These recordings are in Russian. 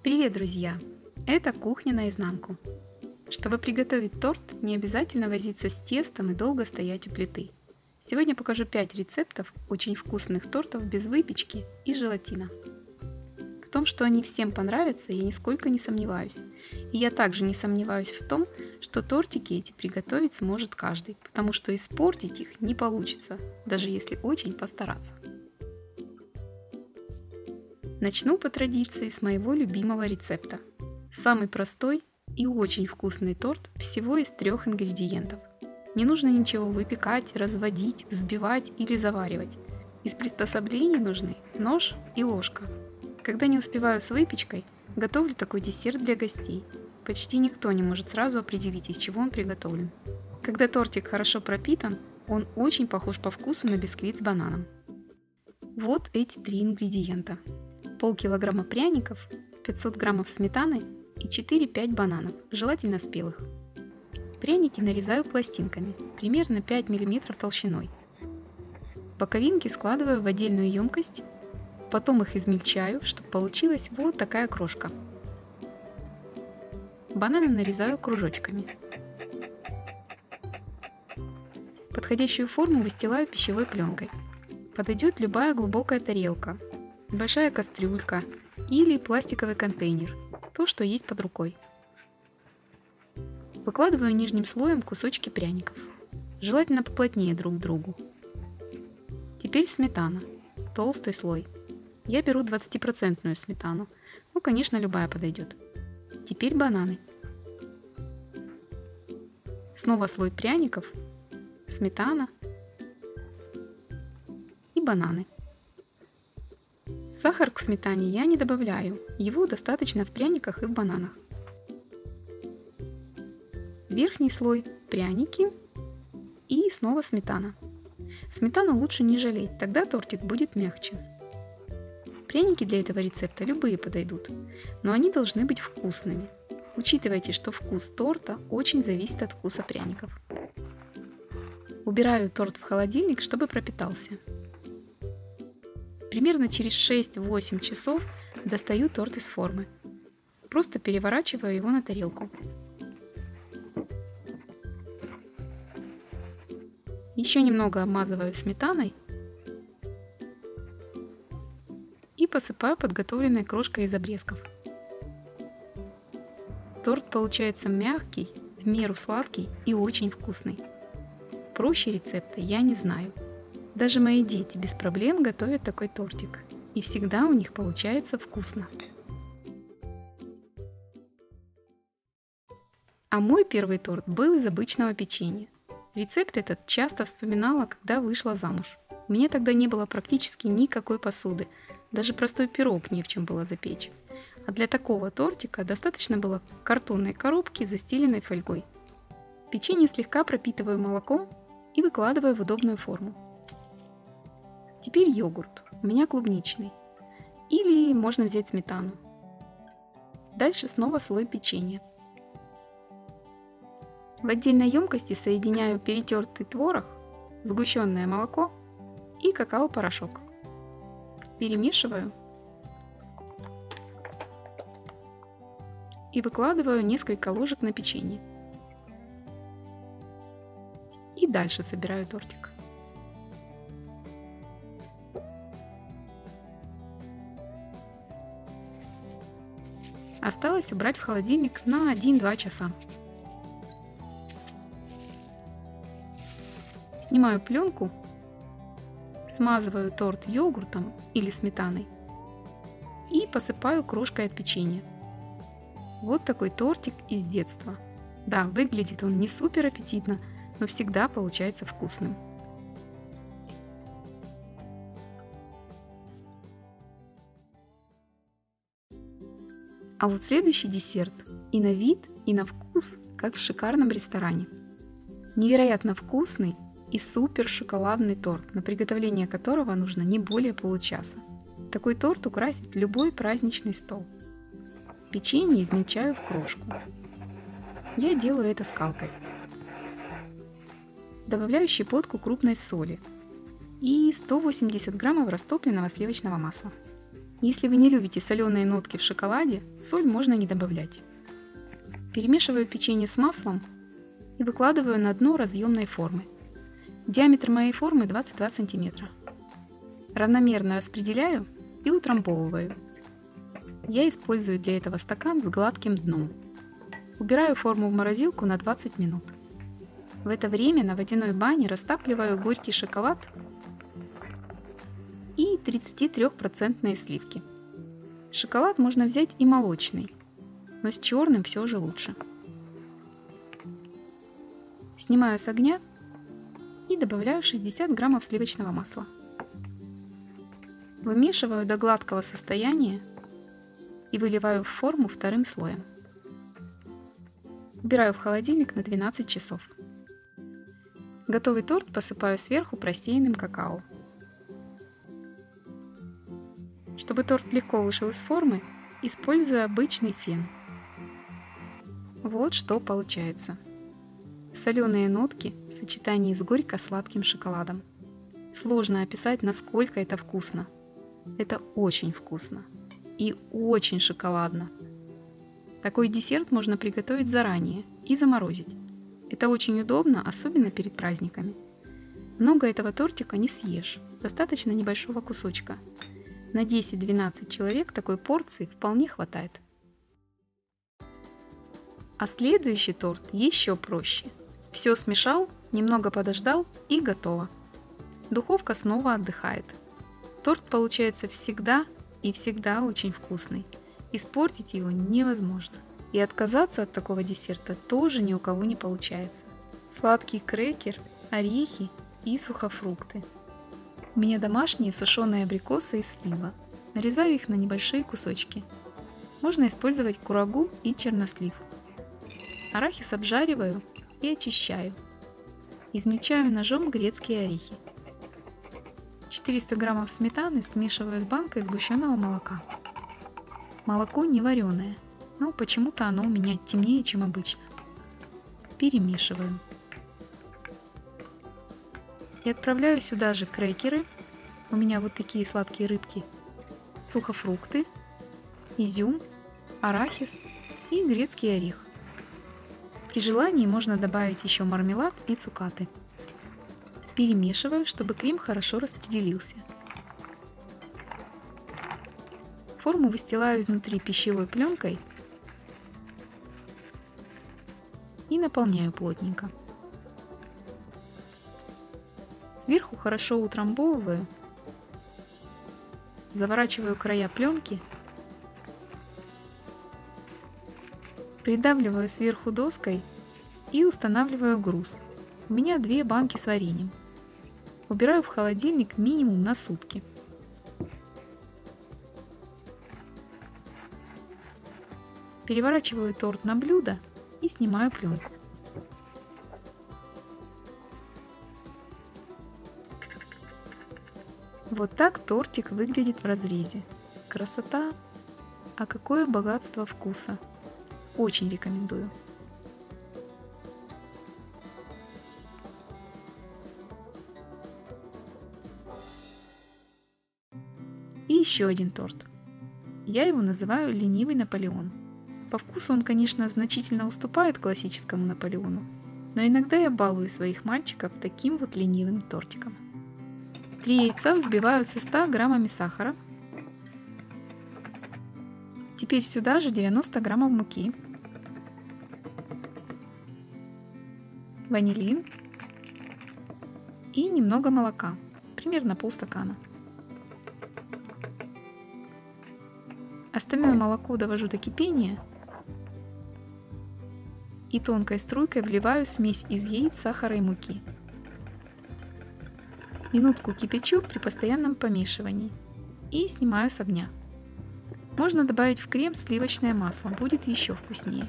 Привет, друзья! Это кухня наизнанку. Чтобы приготовить торт, не обязательно возиться с тестом и долго стоять у плиты. Сегодня покажу 5 рецептов очень вкусных тортов без выпечки и желатина. В том, что они всем понравятся, я нисколько не сомневаюсь. И я также не сомневаюсь в том, что тортики эти приготовить сможет каждый, потому что испортить их не получится, даже если очень постараться. Начну по традиции с моего любимого рецепта. Самый простой и очень вкусный торт всего из 3 ингредиентов. Не нужно ничего выпекать, разводить, взбивать или заваривать. Из приспособлений нужны нож и ложка. Когда не успеваю с выпечкой, готовлю такой десерт для гостей. Почти никто не может сразу определить, из чего он приготовлен. Когда тортик хорошо пропитан, он очень похож по вкусу на бисквит с бананом. Вот эти 3 ингредиента. Полкилограмма пряников, 500 граммов сметаны и 4-5 бананов, желательно спелых. Пряники нарезаю пластинками, примерно 5 мм толщиной. Боковинки складываю в отдельную емкость, потом их измельчаю, чтобы получилась вот такая крошка. Бананы нарезаю кружочками. Подходящую форму выстилаю пищевой пленкой. Подойдет любая глубокая тарелка, большая кастрюлька или пластиковый контейнер, то, что есть под рукой. Выкладываю нижним слоем кусочки пряников, желательно поплотнее друг к другу. Теперь сметана, толстый слой. Я беру 20% сметану, конечно, любая подойдет. Теперь бананы. Снова слой пряников, сметана и бананы. Сахар к сметане я не добавляю, его достаточно в пряниках и в бананах. Верхний слой пряники и снова сметана. Сметану лучше не жалеть, тогда тортик будет мягче. Пряники для этого рецепта любые подойдут, но они должны быть вкусными. Учитывайте, что вкус торта очень зависит от вкуса пряников. Убираю торт в холодильник, чтобы пропитался. Примерно через 6-8 часов достаю торт из формы. Просто переворачиваю его на тарелку. Еще немного обмазываю сметаной и посыпаю подготовленной крошкой из обрезков. Торт получается мягкий, в меру сладкий и очень вкусный. Проще рецепта я не знаю. Даже мои дети без проблем готовят такой тортик, и всегда у них получается вкусно. А мой первый торт был из обычного печенья. Рецепт этот часто вспоминала, когда вышла замуж. У меня тогда не было практически никакой посуды, даже простой пирог не в чем было запечь. А для такого тортика достаточно было картонной коробки, застеленной фольгой. Печенье слегка пропитываю молоком и выкладываю в удобную форму. Теперь йогурт, у меня клубничный, или можно взять сметану. Дальше снова слой печенья. В отдельной емкости соединяю перетертый творог, сгущенное молоко и какао-порошок. Перемешиваю и выкладываю несколько ложек на печенье. И дальше собираю тортик. Осталось убрать в холодильник на 1-2 часа. Снимаю пленку, смазываю торт йогуртом или сметаной и посыпаю крошкой от печенья. Вот такой тортик из детства. Да, выглядит он не супер аппетитно, но всегда получается вкусным. А вот следующий десерт и на вид, и на вкус, как в шикарном ресторане. Невероятно вкусный и супер шоколадный торт, на приготовление которого нужно не более получаса. Такой торт украсит любой праздничный стол. Печенье измельчаю в крошку. Я делаю это скалкой. Добавляю щепотку крупной соли и 180 граммов растопленного сливочного масла. Если вы не любите соленые нотки в шоколаде, соль можно не добавлять. Перемешиваю печенье с маслом и выкладываю на дно разъемной формы. Диаметр моей формы 22 см. Равномерно распределяю и утрамбовываю. Я использую для этого стакан с гладким дном. Убираю форму в морозилку на 20 минут. В это время на водяной бане растапливаю горький шоколад и 33% сливки. Шоколад можно взять и молочный, но с черным все же лучше. Снимаю с огня и добавляю 60 граммов сливочного масла. Вымешиваю до гладкого состояния и выливаю в форму вторым слоем. Убираю в холодильник на 12 часов. Готовый торт посыпаю сверху просеянным какао. Чтобы торт легко вышел из формы, использую обычный фен. Вот что получается. Соленые нотки в сочетании с горько-сладким шоколадом. Сложно описать, насколько это вкусно. Это очень вкусно и очень шоколадно. Такой десерт можно приготовить заранее и заморозить. Это очень удобно, особенно перед праздниками. Много этого тортика не съешь, достаточно небольшого кусочка. На 10-12 человек такой порции вполне хватает. А следующий торт еще проще. Все смешал, немного подождал и готово. Духовка снова отдыхает. Торт получается всегда и всегда очень вкусный. Испортить его невозможно. И отказаться от такого десерта тоже ни у кого не получается. Сладкий крекер, орехи и сухофрукты. У меня домашние сушеные абрикосы и слива. Нарезаю их на небольшие кусочки. Можно использовать курагу и чернослив. Арахис обжариваю и очищаю. Измельчаю ножом грецкие орехи. 400 граммов сметаны смешиваю с банкой сгущенного молока. Молоко не вареное, но почему-то оно у меня темнее, чем обычно. Перемешиваю. И отправляю сюда же крекеры. У меня вот такие сладкие рыбки. Сухофрукты, изюм, арахис и грецкий орех. При желании можно добавить еще мармелад и цукаты. Перемешиваю, чтобы крем хорошо распределился. Форму выстилаю изнутри пищевой пленкой и наполняю плотненько. Сверху хорошо утрамбовываю, заворачиваю края пленки, придавливаю сверху доской и устанавливаю груз. У меня 2 банки с вареньем. Убираю в холодильник минимум на сутки. Переворачиваю торт на блюдо и снимаю пленку. Вот так тортик выглядит в разрезе. Красота! А какое богатство вкуса! Очень рекомендую. И еще один торт. Я его называю ленивый Наполеон. По вкусу он, конечно, значительно уступает классическому Наполеону, но иногда я балую своих мальчиков таким вот ленивым тортиком. 3 яйца взбиваю со 100 граммами сахара. Теперь сюда же 90 граммов муки, ванилин и немного молока, примерно полстакана. Остальное молоко довожу до кипения и тонкой струйкой вливаю смесь из яиц, сахара и муки. Минутку кипячу при постоянном помешивании и снимаю с огня. Можно добавить в крем сливочное масло, будет еще вкуснее.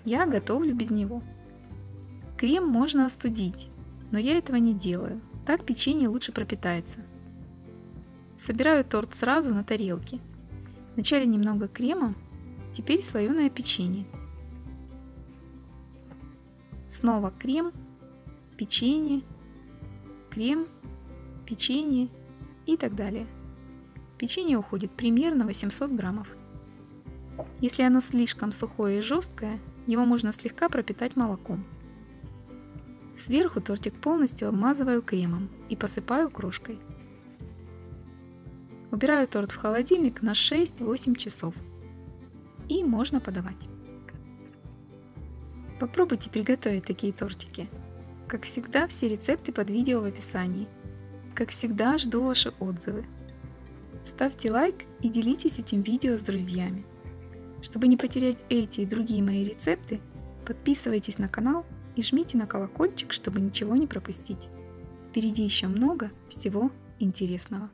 Я готовлю без него. Крем можно остудить, но я этого не делаю, так печенье лучше пропитается. Собираю торт сразу на тарелке. Вначале немного крема, теперь слоеное печенье. Снова крем, печенье, крем, печенье и так далее. печенье уходит примерно 800 граммов. Если оно слишком сухое и жесткое, его можно слегка пропитать молоком. Сверху тортик полностью обмазываю кремом и посыпаю крошкой. Убираю торт в холодильник на 6-8 часов. И можно подавать. Попробуйте приготовить такие тортики. Как всегда, все рецепты под видео в описании. Как всегда, жду ваши отзывы. Ставьте лайк и делитесь этим видео с друзьями. Чтобы не потерять эти и другие мои рецепты, подписывайтесь на канал и жмите на колокольчик, чтобы ничего не пропустить. Впереди еще много всего интересного.